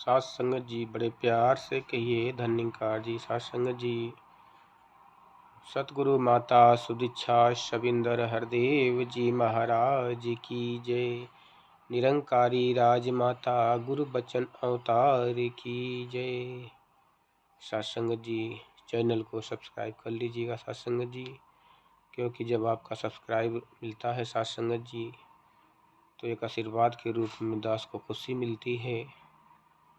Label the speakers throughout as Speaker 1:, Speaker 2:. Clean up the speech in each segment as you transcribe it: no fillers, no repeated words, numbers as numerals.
Speaker 1: साथ संगत जी बड़े प्यार से कहिए धन्यकार जी। साथ संगत जी सतगुरु माता सुदीक्षा शबिंदर हरदेव जी महाराज की जय। निरंकारी राजमाता गुरु बचन अवतार की जय। साथ संगत जी चैनल को सब्सक्राइब कर लीजिएगा साथ संगत जी, क्योंकि जब आपका सब्सक्राइब मिलता है साथ संगत जी तो एक आशीर्वाद के रूप में दास को खुशी मिलती है।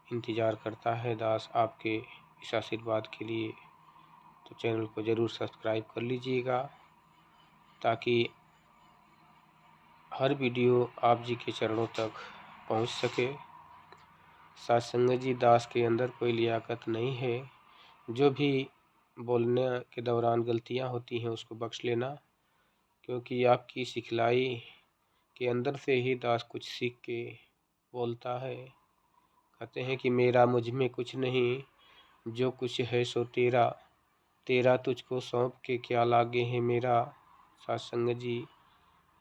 Speaker 1: इंतज़ार करता है दास आपके इस आशीर्वाद के लिए, तो चैनल को ज़रूर सब्सक्राइब कर लीजिएगा ताकि हर वीडियो आप जी के चरणों तक पहुंच सके। साथ संगत जी दास के अंदर कोई लियाकत नहीं है। जो भी बोलने के दौरान गलतियां होती हैं उसको बख्श लेना, क्योंकि आपकी सिखलाई के अंदर से ही दास कुछ सीख के बोलता है। कहते हैं कि मेरा मुझ में कुछ नहीं, जो कुछ है सो तेरा, तेरा तुझको सौंप के क्या लागे है मेरा। साथ संगत जी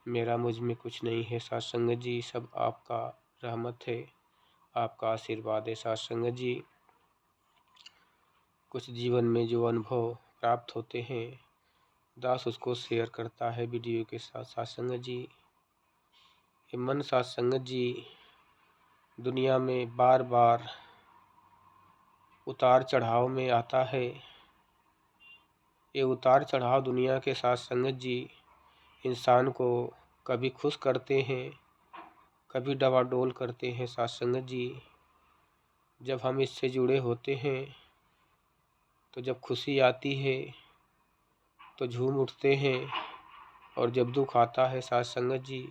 Speaker 1: मेरा मुझ में कुछ नहीं है साथ संगत जी, सब आपका रहमत है, आपका आशीर्वाद है साथ संगत जी। कुछ जीवन में जो अनुभव प्राप्त होते हैं दास उसको शेयर करता है वीडियो के साथ साथ संगत जी। ये मन साथ संगत जी दुनिया में बार बार उतार चढ़ाव में आता है। ये उतार चढ़ाव दुनिया के साथ संगत जी इंसान को कभी खुश करते हैं, कभी डवाडोल करते हैं साथ संगत जी। जब हम इससे जुड़े होते हैं तो जब खुशी आती है तो झूम उठते हैं, और जब दुख आता है साथ संगत जी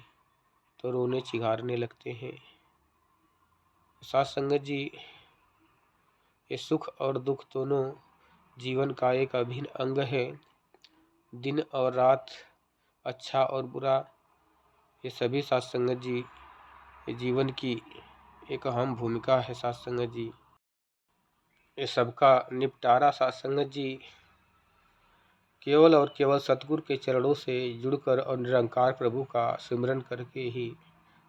Speaker 1: तो रोने चिघारने लगते हैं साथ संगत जी। ये सुख और दुख दोनों जीवन का एक अभिन्न अंग है। दिन और रात, अच्छा और बुरा, ये सभी साथ संगत जी ये जीवन की एक अहम भूमिका है साथ संगत जी। ये सबका निपटारा साथ संगत जी केवल और केवल सतगुरु के चरणों से जुड़कर और निरंकार प्रभु का सिमरन करके ही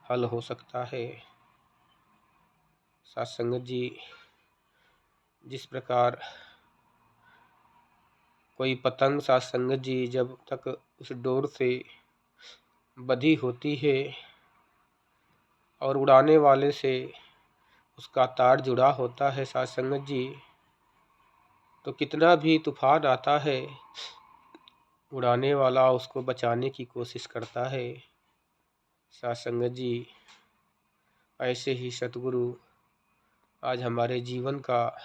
Speaker 1: हल हो सकता है साथ संगत जी। जिस प्रकार कोई पतंग साथ संगत जी जब तक उस डोर से बंधी होती है और उड़ाने वाले से उसका तार जुड़ा होता है साथ संगत जी, तो कितना भी तूफान आता है उड़ाने वाला उसको बचाने की कोशिश करता है साथ संगत जी। ऐसे ही सतगुरु आज हमारे जीवन का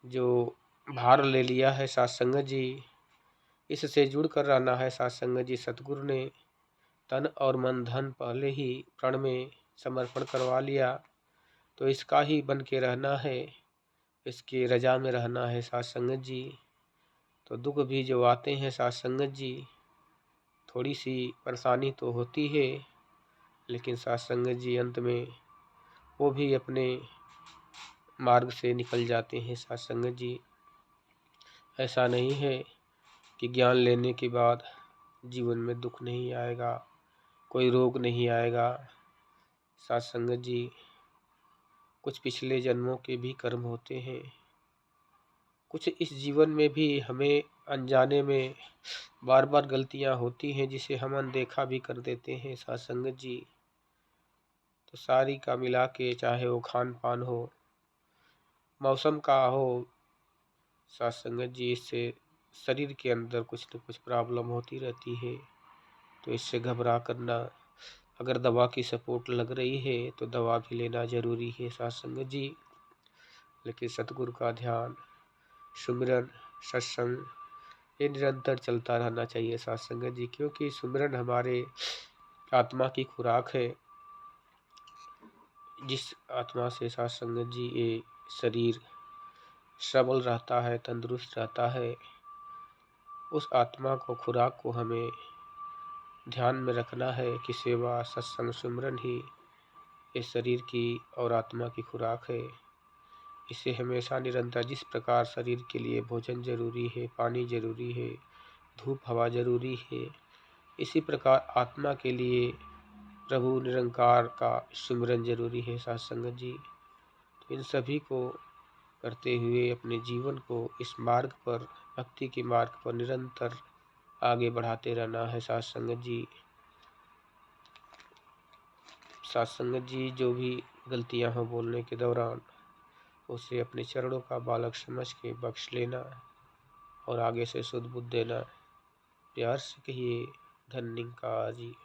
Speaker 1: जो भार ले लिया है साथ संगत जी, इससे जुड़ कर रहना है साथ संगत जी। सतगुरु ने तन और मन धन पहले ही प्रण में समर्पण करवा लिया, तो इसका ही बन के रहना है, इसकी रजा में रहना है साथ संगत जी। तो दुख भी जो आते हैं साथ संगत जी, थोड़ी सी परेशानी तो होती है, लेकिन साथ संगत जी अंत में वो भी अपने मार्ग से निकल जाते हैं साथ संगत जी। ऐसा नहीं है कि ज्ञान लेने के बाद जीवन में दुख नहीं आएगा, कोई रोग नहीं आएगा साथ संगत जी। कुछ पिछले जन्मों के भी कर्म होते हैं, कुछ इस जीवन में भी हमें अनजाने में बार बार गलतियां होती हैं जिसे हम अनदेखा भी कर देते हैं साथ संगत जी। तो सारी का मिला के, चाहे वो खान पान हो, मौसम का हो साथ संगत जी, इससे शरीर के अंदर कुछ न कुछ प्रॉब्लम होती रहती है। तो इससे घबरा करना, अगर दवा की सपोर्ट लग रही है तो दवा भी लेना ज़रूरी है साथ संगत जी। लेकिन सतगुरु का ध्यान, सुमिरन, सत्संग, ये निरंतर चलता रहना चाहिए साथ संगत जी, क्योंकि सुमिरन हमारे आत्मा की खुराक है। जिस आत्मा से साथ संगत जी ये शरीर सबल रहता है, तंदुरुस्त रहता है, उस आत्मा को, खुराक को हमें ध्यान में रखना है कि सेवा, सत्संग, सुमिरन ही इस शरीर की और आत्मा की खुराक है। इसे हमेशा निरंतर, जिस प्रकार शरीर के लिए भोजन जरूरी है, पानी जरूरी है, धूप हवा जरूरी है, इसी प्रकार आत्मा के लिए प्रभु निरंकार का सुमिरन जरूरी है साथ संगत जी। तो इन सभी को करते हुए अपने जीवन को इस मार्ग पर, भक्ति के मार्ग पर निरंतर आगे बढ़ाते रहना है। साथ संगत जी, जो भी गलतियां हो बोलने के दौरान, उसे अपने चरणों का बालक समझ के बख्श लेना और आगे से शुद्ध बुद्ध देना। प्यार से कहिए धन्यवाद जी।